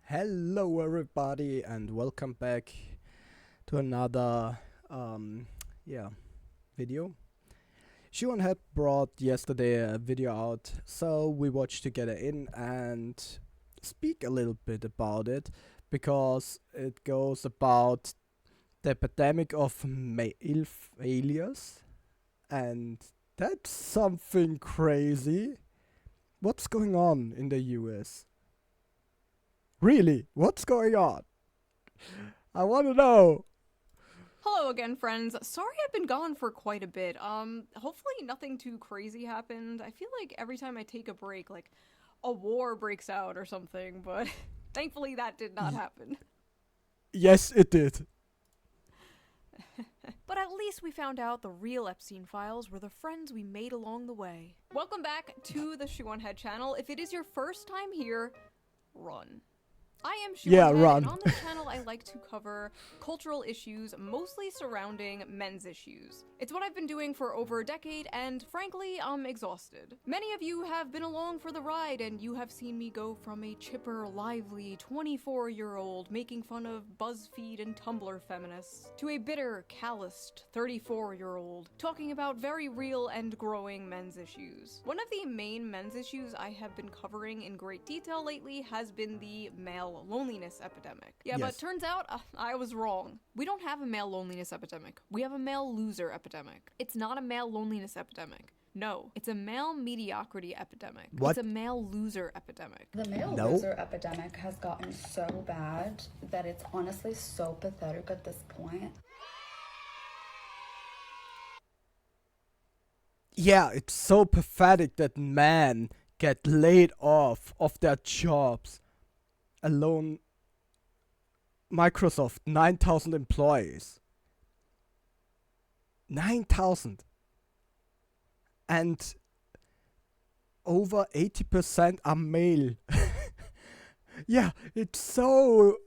Hello everybody and welcome back to another yeah video. Shoe0nHead brought yesterday a video out, so we watched together in and speak a little bit about it because it goes about the epidemic of male failures, and that's something crazy. What's going on in the US? Really? What's going on? I want to know. Hello again, friends. Sorry I've been gone for quite a bit. Hopefully nothing too crazy happened. I feel like every time I take a break, like, a war breaks out or something, but thankfully that did not happen. Yes, it did. But at least we found out the real Epstein files were the friends we made along the way. Welcome back to the Shoe0nHead channel. If it is your first time here, run. I am Yeah, Shoe0nHead, run. and on this channel I like to cover cultural issues mostly surrounding men's issues. It's what I've been doing for over a decade, and frankly, I'm exhausted. Many of you have been along for the ride, and you have seen me go from a chipper, lively 24-year-old making fun of BuzzFeed and Tumblr feminists, to a bitter, calloused 34-year-old talking about very real and growing men's issues. One of the main men's issues I have been covering in great detail lately has been the male loneliness epidemic. Yeah, Yes. but turns out I was wrong. We don't have a male loneliness epidemic. We have a male loser epidemic. It's not a male loneliness epidemic. No, it's a male mediocrity epidemic. What? It's a male loser epidemic. The male No. loser epidemic has gotten so bad that it's honestly so pathetic at this point. Yeah, it's so pathetic that men get laid off of their jobs. Alone, Microsoft, 9,000 employees. 9,000. And over 80% are male. Yeah, it's so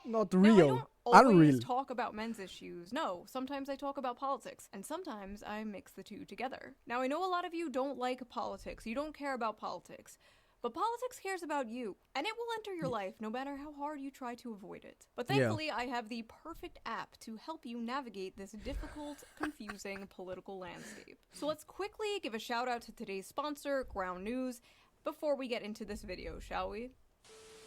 not Now, real. I don't always Unreal. talk about men's issues. No, sometimes I talk about politics, and sometimes I mix the two together. Now, I know a lot of you don't like politics. You don't care about politics. But politics cares about you, and it will enter your life no matter how hard you try to avoid it. But Yeah. thankfully, I have the perfect app to help you navigate this difficult, confusing political landscape. So let's quickly give a shout out to today's sponsor, Ground News, before we get into this video, shall we?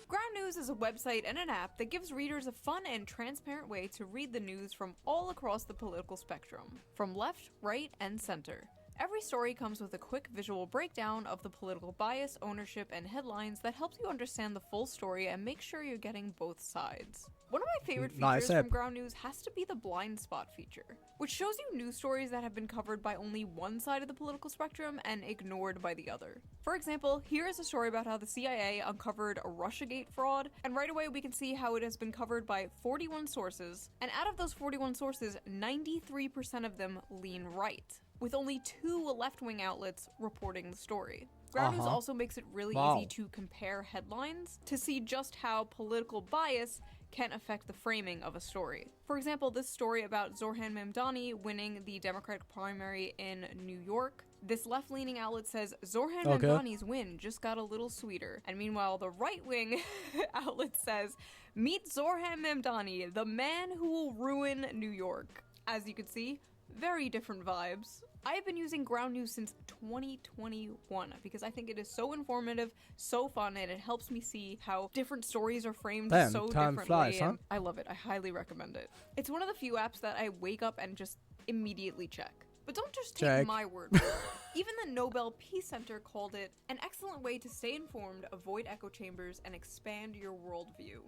Ground News is a website and an app that gives readers a fun and transparent way to read the news from all across the political spectrum, from left, right, and center. Every story comes with a quick visual breakdown of the political bias, ownership, and headlines that helps you understand the full story and make sure you're getting both sides. One of my favorite Nice features app. from Ground News has to be the blind spot feature, which shows you news stories that have been covered by only one side of the political spectrum and ignored by the other. For example, here is a story about how the CIA uncovered a Russiagate fraud, and right away we can see how it has been covered by 41 sources, and out of those 41 sources, 93% of them lean right, with only 2 left-wing outlets reporting the story. Ground News also makes it really Wow. easy to compare headlines to see just how political bias can affect the framing of a story. For example, this story about Zoran Mamdani winning the Democratic primary in New York. This left-leaning outlet says Zoran Okay. Mamdani's win just got a little sweeter. And meanwhile, the right-wing outlet says, meet Zoran Mamdani, the man who will ruin New York. As you can see, very different vibes. I have been using Ground News since 2021 because I think it is so informative, so fun, and it helps me see how different stories are framed Damn, so time differently. flies, huh? And I love it. I highly recommend it. It's one of the few apps that I wake up and just immediately check. But don't just take Check. my word for it. Even the Nobel Peace Center called it an excellent way to stay informed, avoid echo chambers, and expand your worldview.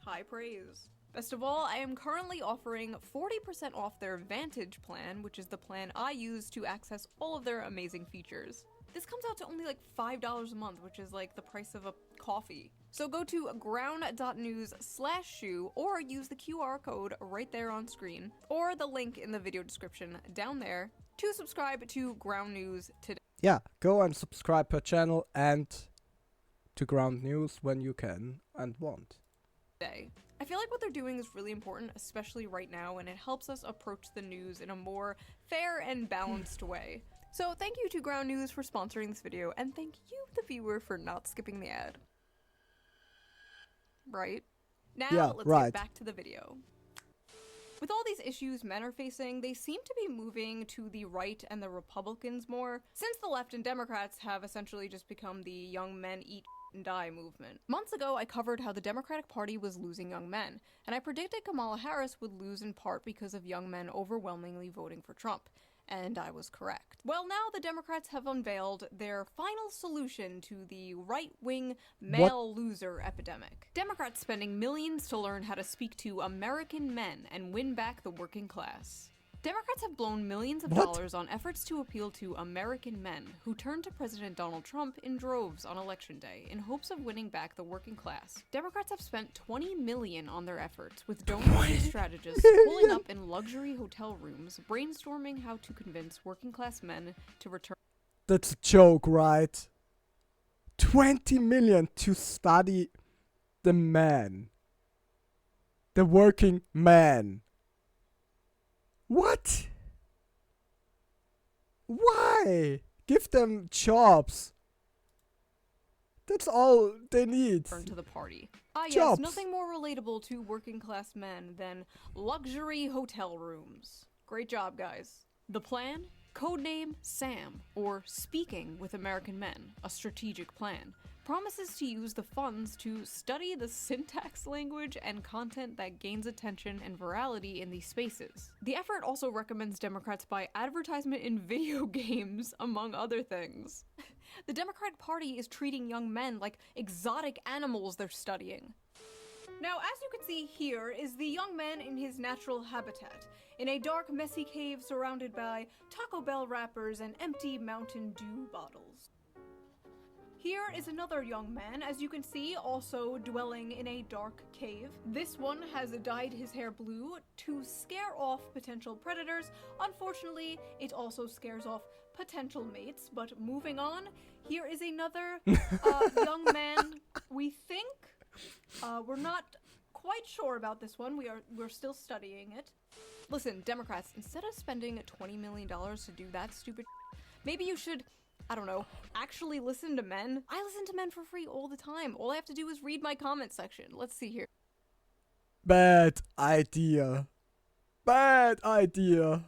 High praise. Best of all, I am currently offering 40% off their Vantage plan, which is the plan I use to access all of their amazing features. This comes out to only like $5 a month, which is like the price of a coffee. So go to ground.news/shoe or use the QR code right there on screen, or the link in the video description down there to subscribe to Ground News today. Yeah, go and subscribe per channel and to Ground News when you can and want. I feel like what they're doing is really important, especially right now, and it helps us approach the news in a more fair and balanced way. So thank you to Ground News for sponsoring this video, and thank you, the viewer, for not skipping the ad. right? Now, Yeah, let's right. get back to the video. With all these issues men are facing, they seem to be moving to the right and the Republicans more, since the left and Democrats have essentially just become the young men eat and die movement. Months ago, I covered how the Democratic Party was losing young men, and I predicted Kamala Harris would lose in part because of young men overwhelmingly voting for Trump. And I was correct. Well, now the Democrats have unveiled their final solution to the right-wing male loser epidemic. Democrats spending millions to learn how to speak to American men and win back the working class. Democrats have blown millions of dollars on efforts to appeal to American men who turned to President Donald Trump in droves on Election Day in hopes of winning back the working class. Democrats have spent $20 million on their efforts, with donors and strategists pulling up in luxury hotel rooms, brainstorming how to convince working class men to return. That's a joke, right? 20 million to study the man. The working man. What? Why? Give them jobs. That's all they need. To the party. Yes, Jobs. nothing more relatable to working class men than luxury hotel rooms. Great job, guys. The plan? Codename Sam, or Speaking with American Men, a strategic plan, promises to use the funds to study the syntax, language, and content that gains attention and virality in these spaces. The effort also recommends Democrats buy advertisement in video games, among other things. The Democratic Party is treating young men like exotic animals they're studying. Now, as you can see here is the young man in his natural habitat, in a dark, messy cave surrounded by Taco Bell wrappers and empty Mountain Dew bottles. Here is another young man, as you can see, also dwelling in a dark cave. This one has dyed his hair blue to scare off potential predators. Unfortunately, it also scares off potential mates, but moving on, here is another young man. We think, we're not quite sure about this one. We're still studying it. Listen, Democrats, instead of spending $20 million to do that stupid maybe you should, I don't know, actually listen to men. I listen to men for free all the time. All I have to do is read my comment section. Let's see here. Bad idea. Bad idea.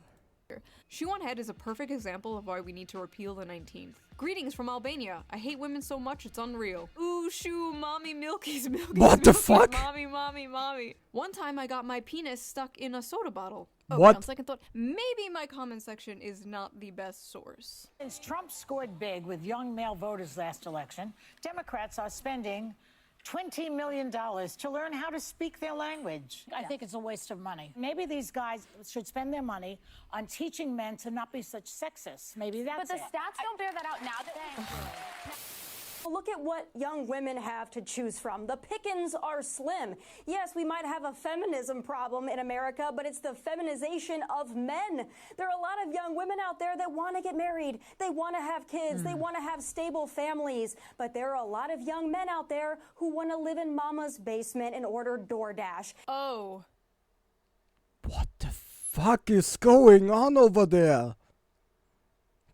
Shoe0nHead is a perfect example of why we need to repeal the 19th. Greetings from Albania. I hate women so much it's unreal. Ooh, shoo, mommy, milkies, milkies, What the milkies, fuck? Mommy, mommy, mommy. One time I got my penis stuck in a soda bottle. Oh, What? On second thought, maybe my comment section is not the best source. Since Trump scored big with young male voters last election, Democrats are spending $20 million to learn how to speak their language. I think it's a waste of money. Maybe these guys should spend their money on teaching men to not be such sexists. Maybe that's But the stats don't bear that out now. Look at what young women have to choose from. The pickings are slim. Yes, we might have a feminism problem in America, but it's the feminization of men. There are a lot of young women out there that want to get married. They want to have kids. They want to have stable families. But there are a lot of young men out there who want to live in mama's basement and order DoorDash. Oh. What the fuck is going on over there?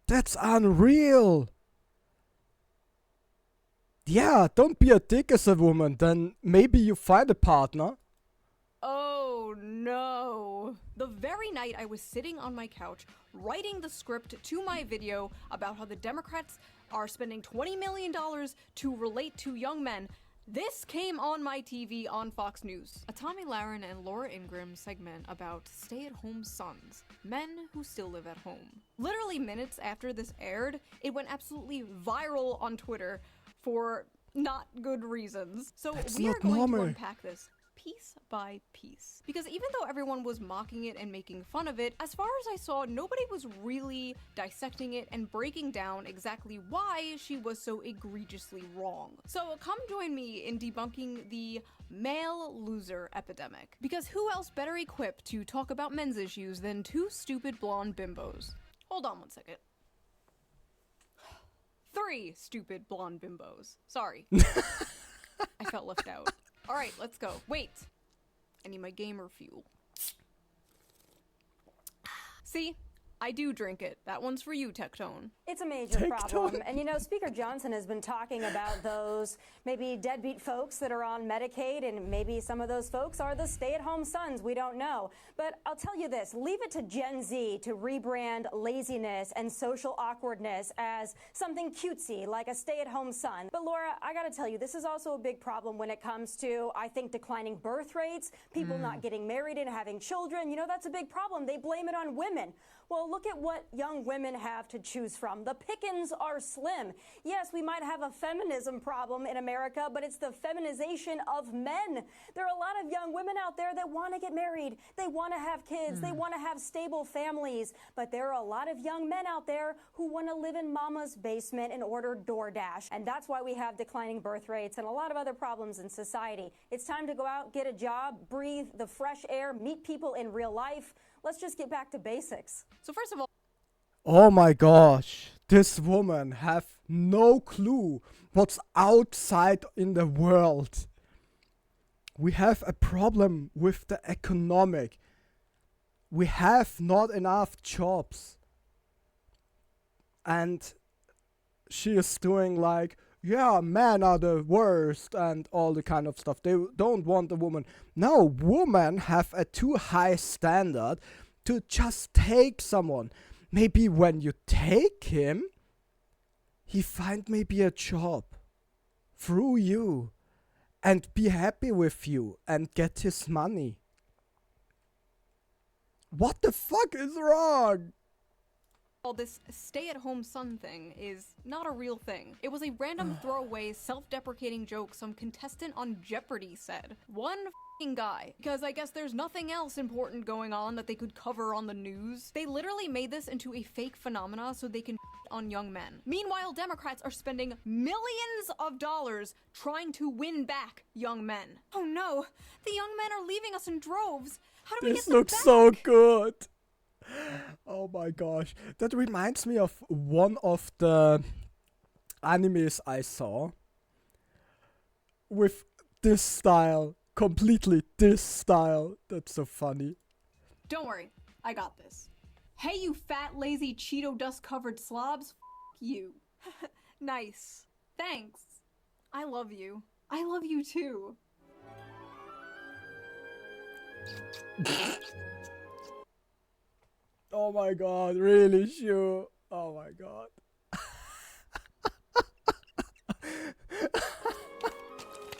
That's unreal. Yeah, don't be a dick as a woman, then maybe you find a partner. Oh no. The very night I was sitting on my couch writing the script to my video about how the Democrats are spending $20 million to relate to young men, this came on my TV on Fox News. A Tommy Lahren and Laura Ingraham segment about stay-at-home sons, men who still live at home. Literally minutes after this aired, it went absolutely viral on Twitter for not good reasons. So That's we are not going normal. to unpack this piece by piece. Because even though everyone was mocking it and making fun of it, as far as I saw, nobody was really dissecting it and breaking down exactly why she was so egregiously wrong. So come join me in debunking the male loser epidemic. Because who else better equipped to talk about men's issues than two stupid blonde bimbos? Hold on one second. 3 stupid blonde bimbos. Sorry. I felt left out. Alright, let's go. Wait. I need my gamer fuel. See? I do drink it. That one's for you, Tectone. It's a major problem. And you know, Speaker Johnson has been talking about those maybe deadbeat folks that are on Medicaid, and maybe some of those folks are the stay-at-home sons. We don't know. But I'll tell you this, leave it to Gen Z to rebrand laziness and social awkwardness as something cutesy, like a stay-at-home son. But Laura, I gotta tell you, this is also a big problem when it comes to, I think, declining birth rates, people not getting married and having children. You know, that's a big problem. They blame it on women. Well, look at what young women have to choose from. The pickings are slim. Yes, we might have a feminism problem in America, but it's the feminization of men. There are a lot of young women out there that want to get married. They want to have kids. They want to have stable families. But there are a lot of young men out there who want to live in mama's basement and order DoorDash. And that's why we have declining birth rates and a lot of other problems in society. It's time to go out, get a job, breathe the fresh air, meet people in real life. Let's just get back to basics. So first of all, Oh my gosh, this woman have no clue what's outside in the world. We have a problem with the economic. We have not enough jobs. And she is doing like, yeah, men are the worst and all the kind of stuff. They don't want a woman. No, women have a too high standard to just take someone. Maybe when you take him, he find maybe a job through you and be happy with you and get his money. What the fuck is wrong? this stay-at-home son thing is not a real thing. It was a random throwaway, self-deprecating joke some contestant on Jeopardy said. One f***ing guy. Because I guess there's nothing else important going on that they could cover on the news. They literally made this into a fake phenomena so they can shit on young men. Meanwhile, Democrats are spending millions of dollars trying to win back young men. Oh no, the young men are leaving us in droves. How do we This get them looks back? so good. Oh my gosh. That reminds me of one of the animes I saw with this style. Completely this style. That's so funny. Don't worry, I got this. Hey, you fat, lazy, Cheeto dust-covered slobs. F*** you. Nice. Thanks. I love you. I love you too. Oh my god, really, Shoe? Oh my god.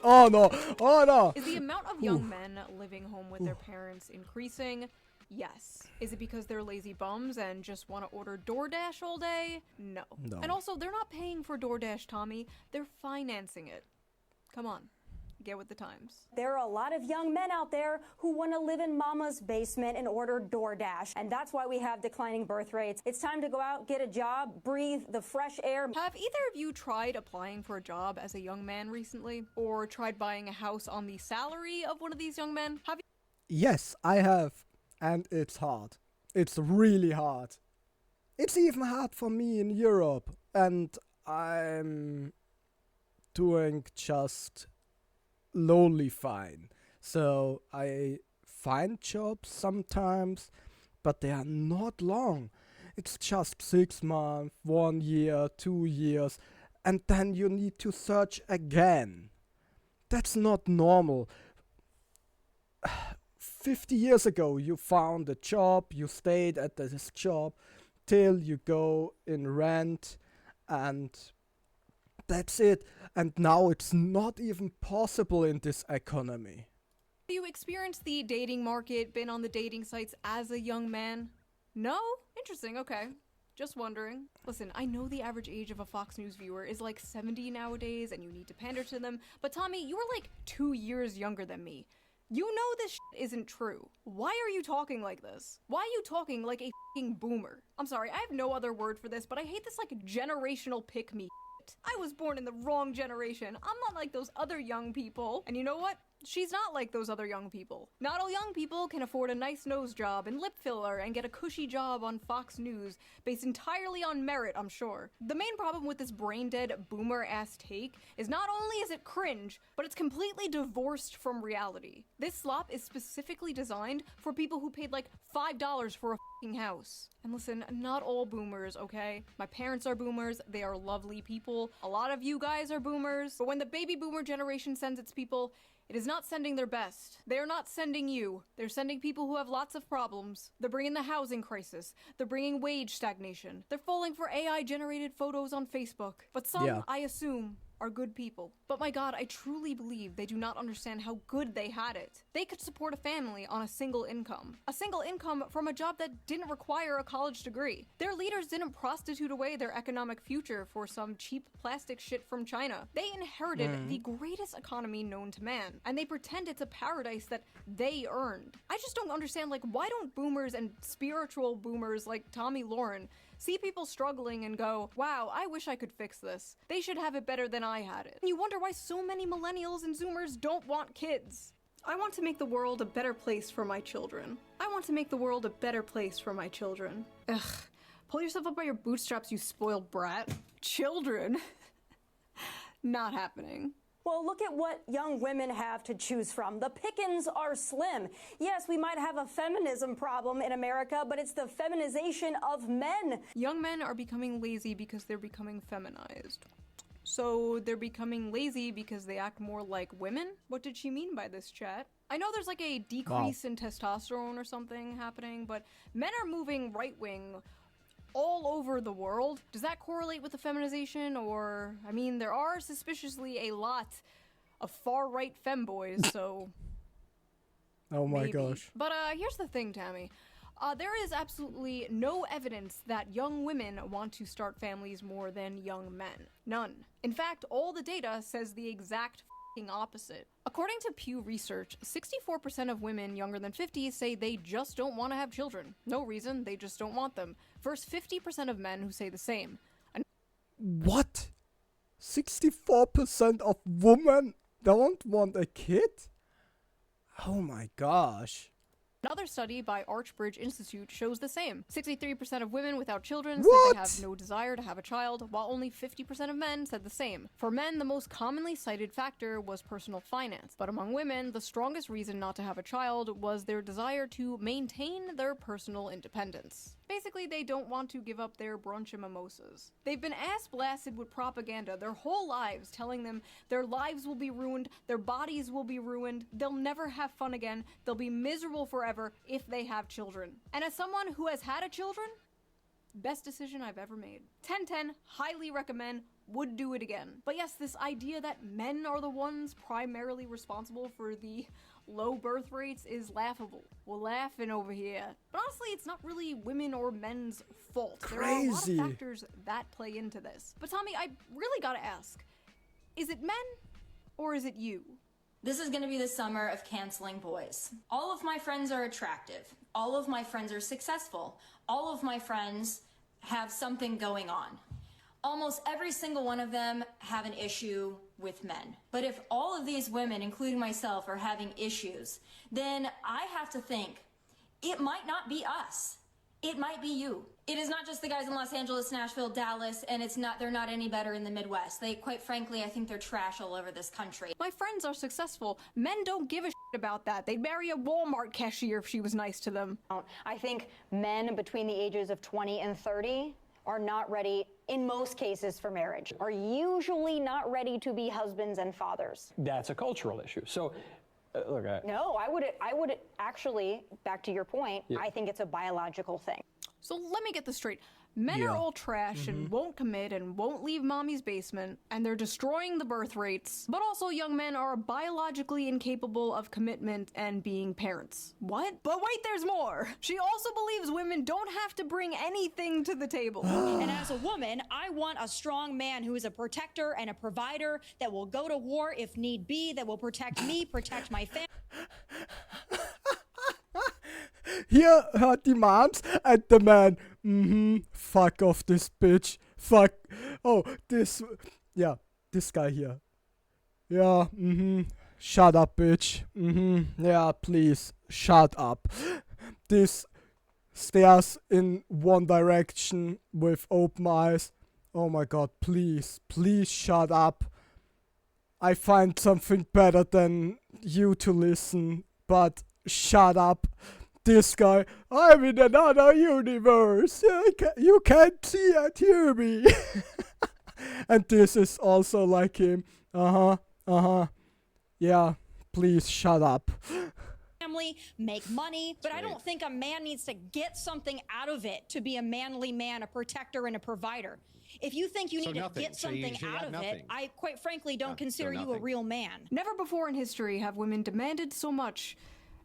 Oh no, oh no! Is the amount of young men living home with their parents increasing? Yes. Is it because they're lazy bums and just want to order DoorDash all day? No. No. And also, they're not paying for DoorDash, Tommy. They're financing it. Come on. Get with the times. There are a lot of young men out there who want to live in mama's basement and order DoorDash. And that's why we have declining birth rates. It's time to go out, get a job, breathe the fresh air. Have either of you tried applying for a job as a young man recently? Or tried buying a house on the salary of one of these young men? Have you? Yes, I have. And it's hard. It's really hard. It's even hard for me in Europe. And I'm doing just lowly fine. So I find jobs sometimes, but they are not long. It's just 6 months, 1 year, 2 years, and then you need to search again. That's not normal. 50 years ago, you found a job, you stayed at this job till you go in rent, and that's it. And now it's not even possible in this economy. Have you experienced the dating market, been on the dating sites as a young man? No? Interesting, okay. Just wondering. Listen, I know the average age of a Fox News viewer is like 70 nowadays and you need to pander to them, but Tommy, you are like 2 years younger than me. You know this shit isn't true. Why are you talking like this? Why are you talking like a f***ing boomer? I'm sorry, I have no other word for this, but I hate this like generational pick-me shit. I was born in the wrong generation. I'm not like those other young people. And you know what? She's not like those other young people. Not all young people can afford a nice nose job and lip filler and get a cushy job on Fox News based entirely on merit, I'm sure. The main problem with this brain-dead boomer-ass take is not only is it cringe, but it's completely divorced from reality. This slop is specifically designed for people who paid like $5 for a f***ing house. And listen, not all boomers, okay? My parents are boomers. They are lovely people. A lot of you guys are boomers. But when the baby boomer generation sends its people, it is not sending their best. They are not sending you. They're sending people who have lots of problems. They're bringing the housing crisis. They're bringing wage stagnation. They're falling for AI-generated photos on Facebook. But some, I assume, are good people. But my god, I truly believe they do not understand how good they had it. They could support a family on a single income. A single income from a job that didn't require a college degree. Their leaders didn't prostitute away their economic future for some cheap plastic shit from China. They inherited the greatest economy known to man, and they pretend it's a paradise that they earned. I just don't understand, like, why don't boomers and spiritual boomers like Tommy Lauren see people struggling and go, wow, I wish I could fix this. They should have it better than I had it. And you wonder why so many millennials and zoomers don't want kids. I want to make the world a better place for my children. I want to make the world a better place for my children. Ugh. Pull yourself up by your bootstraps, you spoiled brat. Children? Not happening. Well, look at what young women have to choose from. The pickings are slim. Yes, we might have a feminism problem in America, but it's the feminization of men. Young men are becoming lazy because they're becoming feminized. So they're becoming lazy because they act more like women? What did she mean by this, chat? I know there's like a decrease in testosterone or something happening, but men are moving right-wing all over the world. Does that correlate with the feminization? Or, I mean, there are suspiciously a lot of far-right femboys, so Oh my maybe. gosh. But here's the thing, Tammy. There is absolutely no evidence that young women want to start families more than young men. None. In fact, all the data says the exact f***ing opposite. According to Pew Research, 64% of women younger than 50 say they just don't want to have children. No reason, they just don't want them. Versus 50% of men who say the same. What? 64% of women don't want a kid? Oh my gosh. Another study by Archbridge Institute shows the same. 63% of women without children said What? they have no desire to have a child, while only 50% of men said the same. For men, the most commonly cited factor was personal finance, but among women, the strongest reason not to have a child was their desire to maintain their personal independence. Basically, they don't want to give up their brunch and mimosas. They've been ass-blasted with propaganda their whole lives, telling them their lives will be ruined, their bodies will be ruined, they'll never have fun again, they'll be miserable forever if they have children. And as someone who has had a children, best decision I've ever made. 10/10, highly recommend, would do it again. But yes, this idea that men are the ones primarily responsible for the low birth rates is laughable. We're laughing over here. But honestly, it's not really women or men's fault. There are a lot of Crazy. factors that play into this. But Tommy, I really gotta ask, is it men or is it you? This is gonna be the summer of canceling boys. All of my friends are attractive. All of my friends are successful. All of my friends have something going on. Almost every single one of them have an issue with men. But if all of these women, including myself, are having issues, then I have to think, it might not be us. It might be you. It is not just the guys in Los Angeles, Nashville, Dallas, and they're not any better in the Midwest. Quite frankly, I think they're trash all over this country. My friends are successful. Men don't give a shit about that. They'd marry a Walmart cashier if she was nice to them. I think men between the ages of 20 and 30 are not ready, in most cases, for marriage, are usually not ready to be husbands and fathers. That's a cultural issue. So, look, No, I would actually, back to your point, I think it's a biological thing. So let me get this straight. Men are all trash and won't commit and won't leave mommy's basement, and they're destroying the birth rates. But also young men are biologically incapable of commitment and being parents. What? But wait, there's more. She also believes women don't have to bring anything to the table. And as a woman, I want a strong man who is a protector and a provider that will go to war if need be, that will protect me, protect my family. Hier hört die Moms and the man. Fuck off this bitch. Fuck. Oh, this. Yeah, this guy here. Yeah, Shut up, bitch. Yeah, please. Shut up. This stares in one direction with open eyes. Oh my god, please. Please shut up. I find something better than you to listen, but shut up. this guy, I'm in another universe. You can't see and hear me. And this is also like him. Yeah, please shut up. Family, make money, but I don't think a man needs to get something out of it to be a manly man, a protector, and a provider. If you think you need to get something out of it, I quite frankly don't consider you a real man. Never before in history have women demanded so much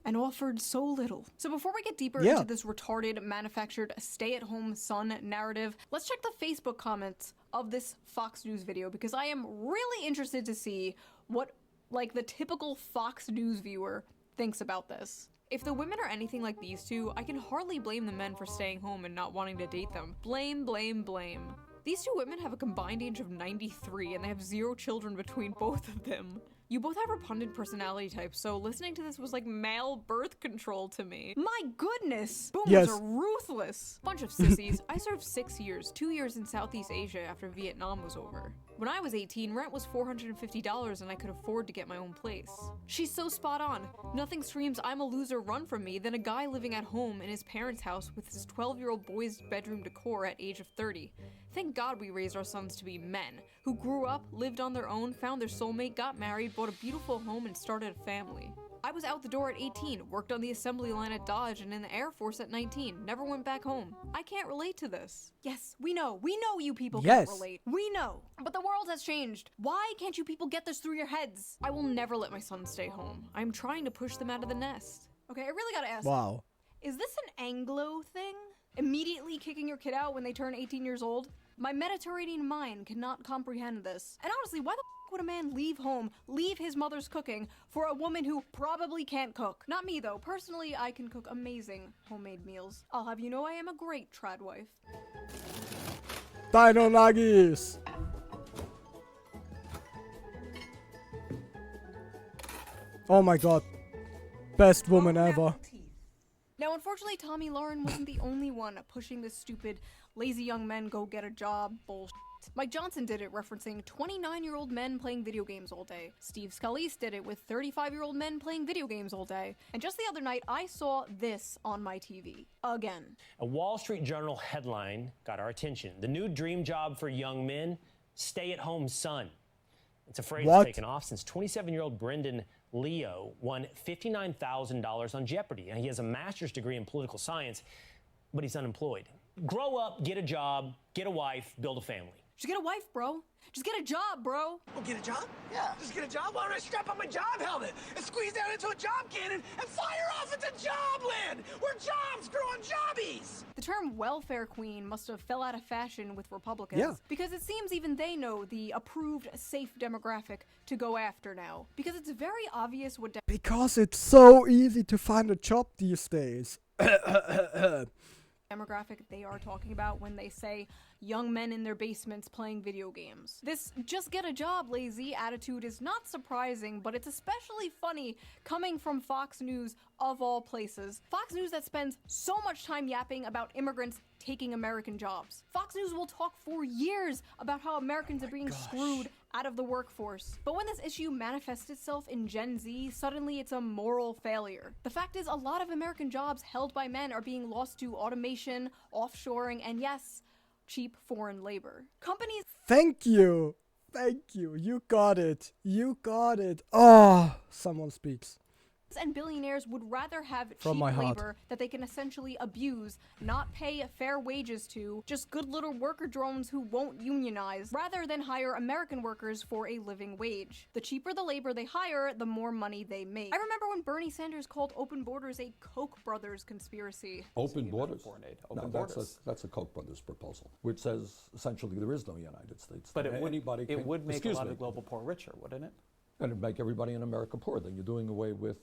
and offered so little. So before we get deeper into this retarded, manufactured, stay-at-home son narrative, let's check the Facebook comments of this Fox News video, because I am really interested to see what, like, the typical Fox News viewer thinks about this. If the women are anything like these two, I can hardly blame the men for staying home and not wanting to date them. Blame, blame, blame. These two women have a combined age of 93 and they have 0 children between both of them. You both have repugnant personality types, so listening to this was like male birth control to me. My goodness! Boomers are ruthless! Bunch of sissies. I served 6 years, 2 years in Southeast Asia after Vietnam was over. When I was 18, rent was $450 and I could afford to get my own place. She's so spot on. Nothing screams I'm a loser run from me than a guy living at home in his parents' house with his 12-year-old boy's bedroom decor at age of 30. Thank God we raised our sons to be men, who grew up, lived on their own, found their soulmate, got married, bought a beautiful home, and started a family. I was out the door at 18, worked on the assembly line at Dodge and in the Air Force at 19, never went back home. I can't relate to this. Yes, we know you people can't relate. We know. But the world has changed. Why can't you people get this through your heads? I will never let my sons stay home. I'm trying to push them out of the nest. Okay, I really gotta ask. Wow. Is this an Anglo thing? Immediately kicking your kid out when they turn 18 years old? My Mediterranean mind cannot comprehend this. And honestly, why the f would a man leave home, leave his mother's cooking, for a woman who probably can't cook? Not me though. Personally, I can cook amazing homemade meals. I'll have you know I am a great trad wife. Dino Nuggies! Oh my god. Best woman ever. Now, unfortunately, Tommy Lauren wasn't the only one pushing this stupid lazy young men go get a job bullshit. Mike Johnson did it referencing 29-year-old men playing video games all day. Steve Scalise did it with 35-year-old men playing video games all day. And just the other night, I saw this on my TV. Again. A Wall Street Journal headline got our attention. The new dream job for young men, stay-at-home son. It's a phrase that's taken off since 27-year-old Brendan Leo won $59,000 on Jeopardy. And he has a master's degree in political science, but he's unemployed. Grow up, get a job, get a wife, build a family. Just get a wife, bro. Just get a job, bro. Oh, get a job? Yeah. Just get a job? Why don't I strap on my job helmet and squeeze down into a job cannon and fire off into jobland, where jobs grow on jobbies? The term welfare queen must have fell out of fashion with Republicans. Because it seems even they know the approved, safe demographic to go after now. Because it's very obvious what Because it's so easy to find a job these days. demographic they are talking about when they say young men in their basements playing video games. This just get a job lazy attitude is not surprising, but it's especially funny coming from Fox News of all places. Fox News that spends so much time yapping about immigrants taking American jobs. Fox News will talk for years about how Americans are being screwed out of the workforce. But when this issue manifests itself in Gen Z, suddenly it's a moral failure. The fact is, a lot of American jobs held by men are being lost to automation, offshoring, and yes, cheap foreign labor. Companies— Thank you! Thank you! You got it! You got it! Oh, someone speaks. And billionaires would rather have From cheap my heart. labor that they can essentially abuse, not pay fair wages to, just good little worker drones who won't unionize, rather than hire American workers for a living wage. The cheaper the labor they hire, the more money they make. I remember when Bernie Sanders called open borders a Koch brothers conspiracy. Open borders? Open borders. That's a Koch brothers proposal, which says essentially there is no United States. But it Anybody would make a lot me. of global poor richer, wouldn't it? And it'd make everybody in America poor. Then you're doing away with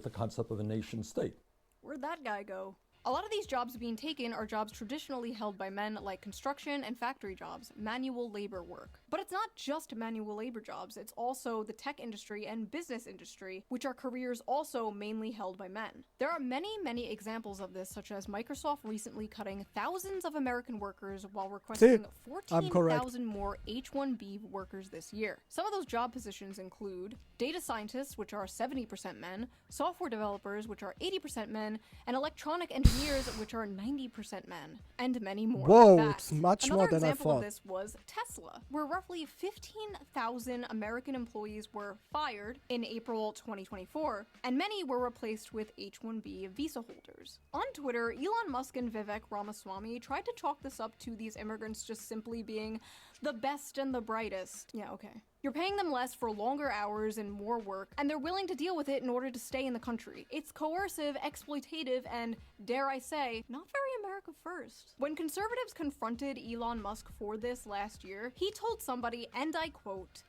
the concept of a nation state. Where'd that guy go? A lot of these jobs being taken are jobs traditionally held by men, like construction and factory jobs, manual labor work. But it's not just manual labor jobs, it's also the tech industry and business industry, which are careers also mainly held by men. There are many examples of this, such as Microsoft recently cutting thousands of American workers while requesting 14,000 more H-1B workers this year. Some of those job positions include data scientists, which are 70% men, software developers, which are 80% men, and electronic engineers, which are 90% men, and many more. Whoa, it's much more than I Another example of thought. this was Tesla, where roughly 15,000 American employees were fired in April 2024, and many were replaced with H-1B visa holders. On Twitter, Elon Musk and Vivek Ramaswamy tried to chalk this up to these immigrants just simply being the best and the brightest. Yeah, okay. You're paying them less for longer hours and more work, and they're willing to deal with it in order to stay in the country. It's coercive, exploitative, and, dare I say, not very America first. When conservatives confronted Elon Musk for this last year, he told somebody, and I quote,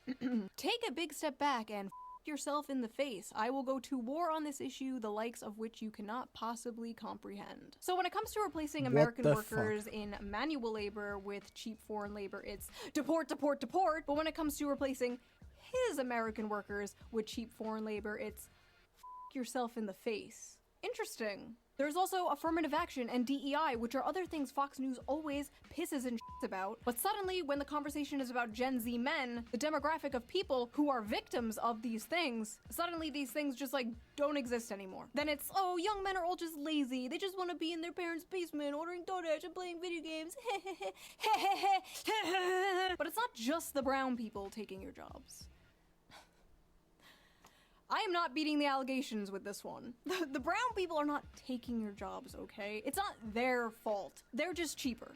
"Take a big step back and yourself in the face. I will go to war on this issue, the likes of which you cannot possibly comprehend." So when it comes to replacing American workers in manual labor with cheap foreign labor, it's deport, deport, deport. But when it comes to replacing his American workers with cheap foreign labor, it's yourself in the face. Interesting. There's also affirmative action and DEI, which are other things Fox News always pisses and shits about. But suddenly, when the conversation is about Gen Z men, the demographic of people who are victims of these things, suddenly these things just like don't exist anymore. Then it's, oh, young men are all just lazy. They just want to be in their parents' basement ordering DoorDash and playing video games. But it's not just the brown people taking your jobs. I am not beating the allegations with this one. The brown people are not taking your jobs, okay? It's not their fault. They're just cheaper.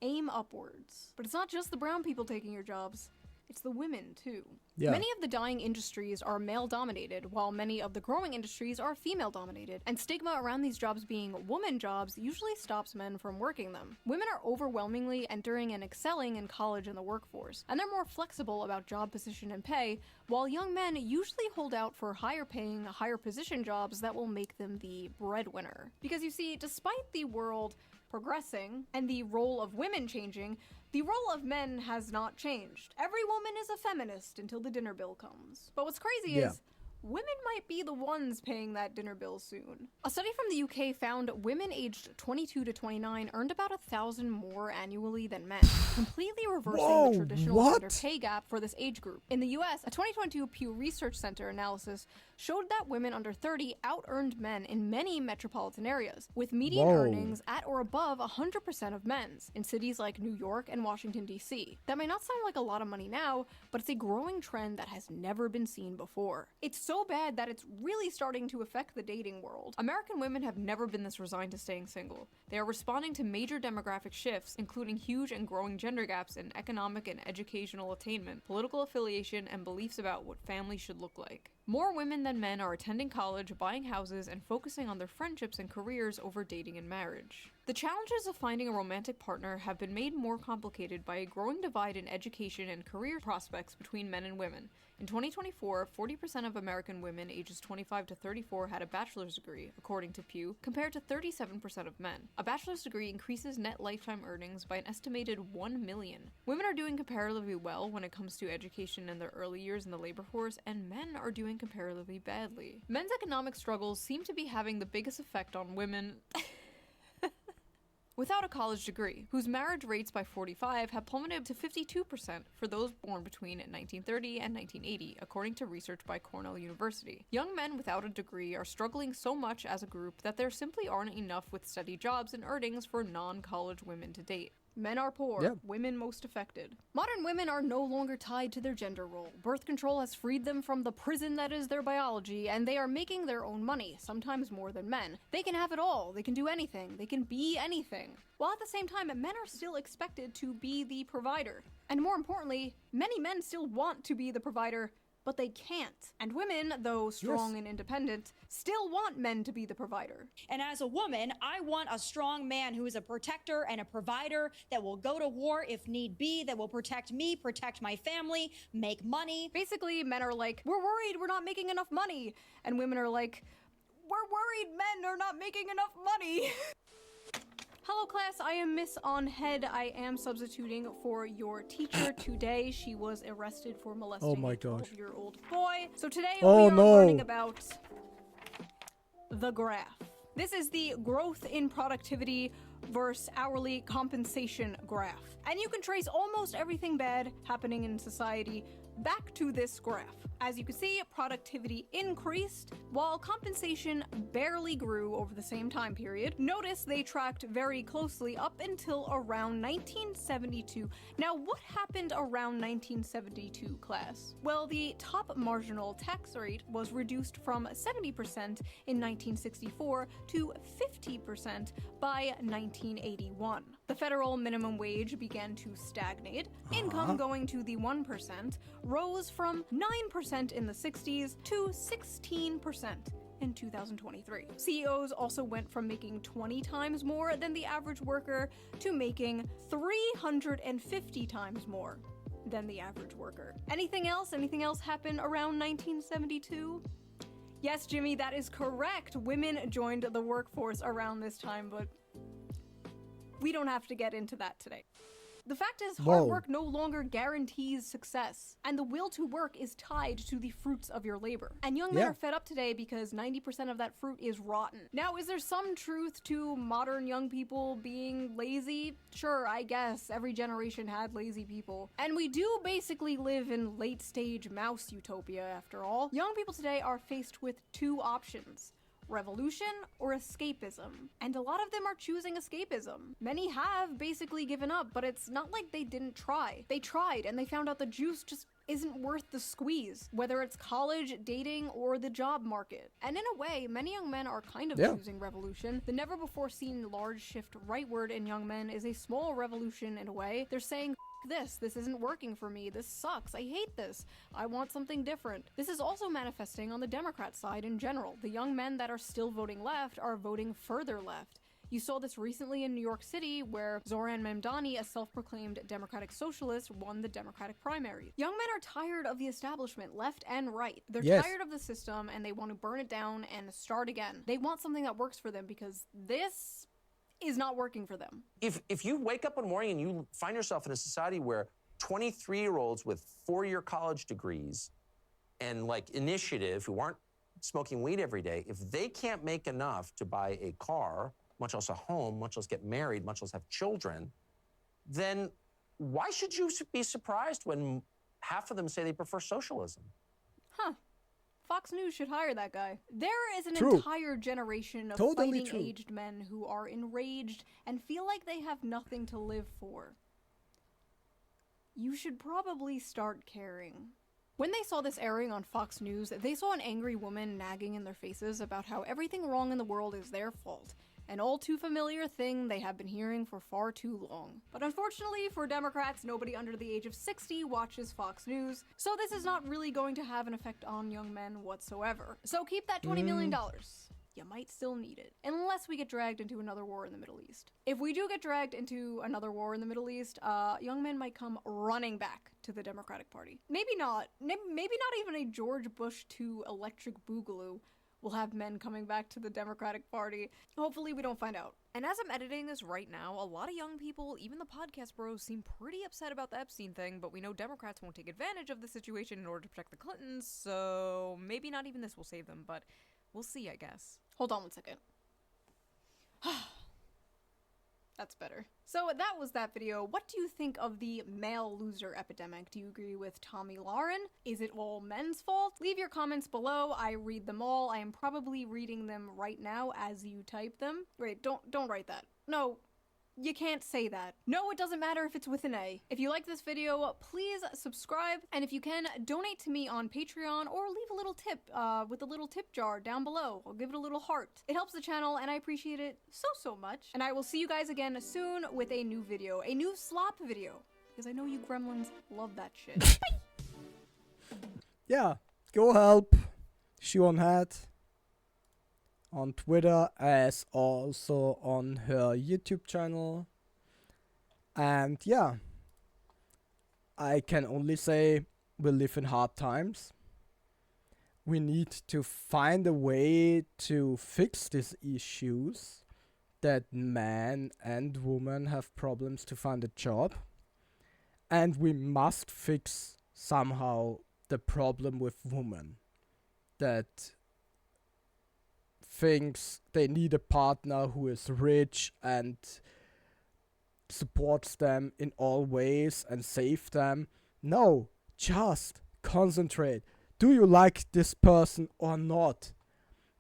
Aim upwards. But it's not just the brown people taking your jobs. It's the women, too. Yeah. Many of the dying industries are male-dominated, while many of the growing industries are female-dominated, and stigma around these jobs being woman jobs usually stops men from working them. Women are overwhelmingly entering and excelling in college and the workforce, and they're more flexible about job position and pay, while young men usually hold out for higher-paying, higher-position jobs that will make them the breadwinner. Because you see, despite the world progressing and the role of women changing, the role of men has not changed. Every woman is a feminist until the dinner bill comes. But what's crazy is, women might be the ones paying that dinner bill soon. A study from the UK found women aged 22 to 29 earned about 1,000 more annually than men, completely reversing the traditional gender pay gap for this age group. In the US, a 2022 Pew Research Center analysis showed that women under 30 out-earned men in many metropolitan areas, with median earnings at or above 100% of men's in cities like New York and Washington, D.C. That may not sound like a lot of money now, but it's a growing trend that has never been seen before. It's so bad that it's really starting to affect the dating world. American women have never been this resigned to staying single. They are responding to major demographic shifts, including huge and growing gender gaps in economic and educational attainment, political affiliation, and beliefs about what family should look like. More women than men are attending college, buying houses, and focusing on their friendships and careers over dating and marriage. The challenges of finding a romantic partner have been made more complicated by a growing divide in education and career prospects between men and women. In 2024, 40% of American women ages 25 to 34 had a bachelor's degree, according to Pew, compared to 37% of men. A bachelor's degree increases net lifetime earnings by an estimated $1 million. Women are doing comparatively well when it comes to education in their early years in the labor force, and men are doing comparatively badly. Men's economic struggles seem to be having the biggest effect on women without a college degree, whose marriage rates by 45 have plummeted to 52% for those born between 1930 and 1980, according to research by Cornell University. Young men without a degree are struggling so much as a group that there simply aren't enough with steady jobs and earnings for non-college women to date. Men are poor, women most affected. Modern women are no longer tied to their gender role. Birth control has freed them from the prison that is their biology, and they are making their own money, sometimes more than men. They can have it all, they can do anything, they can be anything. While at the same time, men are still expected to be the provider. And more importantly, many men still want to be the provider, but they can't. And women, though strong and independent, still want men to be the provider. And as a woman, I want a strong man who is a protector and a provider that will go to war if need be, that will protect me, protect my family, make money. Basically, men are like, we're worried we're not making enough money. And women are like, we're worried men are not making enough money. Hello class, I am Miss On-Head. I am substituting for your teacher today. She was arrested for molesting a 12-year-old boy. So today we are learning about the graph. This is the growth in productivity versus hourly compensation graph. And you can trace almost everything bad happening in society back to this graph. As you can see, productivity increased while compensation barely grew over the same time period. Notice they tracked very closely up until around 1972. Now, what happened around 1972, class? Well, the top marginal tax rate was reduced from 70% in 1964 to 50% by 1981. The federal minimum wage began to stagnate. Income going to the 1% rose from 9% in the 60s to 16% in 2023. CEOs also went from making 20 times more than the average worker to making 350 times more than the average worker. Anything else? Anything else happen around 1972? Yes, Jimmy, that is correct. Women joined the workforce around this time, but we don't have to get into that today. The fact is, hard work no longer guarantees success, and the will to work is tied to the fruits of your labor. And young men are fed up today because 90% of that fruit is rotten. Now, is there some truth to modern young people being lazy? Sure, I guess. Every generation had lazy people. And we do basically live in late-stage mouse utopia, after all. Young people today are faced with two options: revolution or escapism. And a lot of them are choosing escapism. Many have basically given up, but it's not like they didn't try. They tried and they found out the juice just isn't worth the squeeze, whether it's college, dating, or the job market. And in a way, many young men are kind of choosing revolution. The never before seen large shift rightward in young men is a small revolution in a way. They're saying, this isn't working for me, this sucks, I hate this, I want something different. This is also manifesting on the Democrat side in general. The young men that are still voting left are voting further left. You saw this recently in New York City, where Zohran Mamdani, a self-proclaimed Democratic socialist, won the Democratic primary. Young men are tired of the establishment, left and right. They're tired of the system and they want to burn it down and start again. They want something that works for them because this is not working for them. If you wake up one morning and you find yourself in a society where 23-year-olds with 4-year college degrees and like initiative who aren't smoking weed every day, if they can't make enough to buy a car, much less a home, much less get married, much less have children, then why should you be surprised when half of them say they prefer socialism? Huh. Fox News should hire that guy. There is an entire generation of fighting-aged men who are enraged and feel like they have nothing to live for. You should probably start caring. When they saw this airing on Fox News, they saw an angry woman nagging in their faces about how everything wrong in the world is their fault. An all too familiar thing they have been hearing for far too long. But unfortunately for Democrats, nobody under the age of 60 watches Fox News, so this is not really going to have an effect on young men whatsoever. So keep that $20 million. You might still need it, unless we get dragged into another war in the Middle East. If we do get dragged into another war in the Middle East, young men might come running back to the Democratic Party. Maybe not. Maybe not even a George Bush II electric boogaloo will have men coming back to the Democratic Party. Hopefully we don't find out. And as I'm editing this right now, a lot of young people, even the podcast bros, seem pretty upset about the Epstein thing, but we know Democrats won't take advantage of the situation in order to protect the Clintons, so maybe not even this will save them, but we'll see, I guess. Hold on one second. That's better. So that was that video. What do you think of the male loser epidemic? Do you agree with Tommy Lauren? Is it all men's fault? Leave your comments below. I read them all. I am probably reading them right now as you type them. Wait, don't write that. No. You can't say that. No, it doesn't matter if it's with an A. If you like this video, please subscribe, and if you can, donate to me on Patreon or leave a little tip with a little tip jar down below. I'll give it a little heart. It helps the channel, and I appreciate it so much. And I will see you guys again soon with a new video, a new slop video, because I know you gremlins love that shit. Bye! Yeah, go help Shoe0nHead on Twitter, as also on her YouTube channel. And yeah, I can only say we live in hard times. We need to find a way to fix these issues that men and women have problems to find a job, and we must fix somehow the problem with women that thinks they need a partner who is rich and supports them in all ways and save them. No, just concentrate. Do you like this person or not?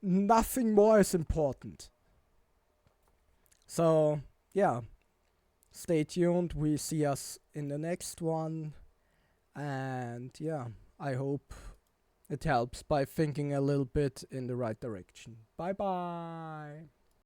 Nothing more is important. So, yeah. Stay tuned. We see us in the next one. And yeah, I hope it helps by thinking a little bit in the right direction. Bye bye.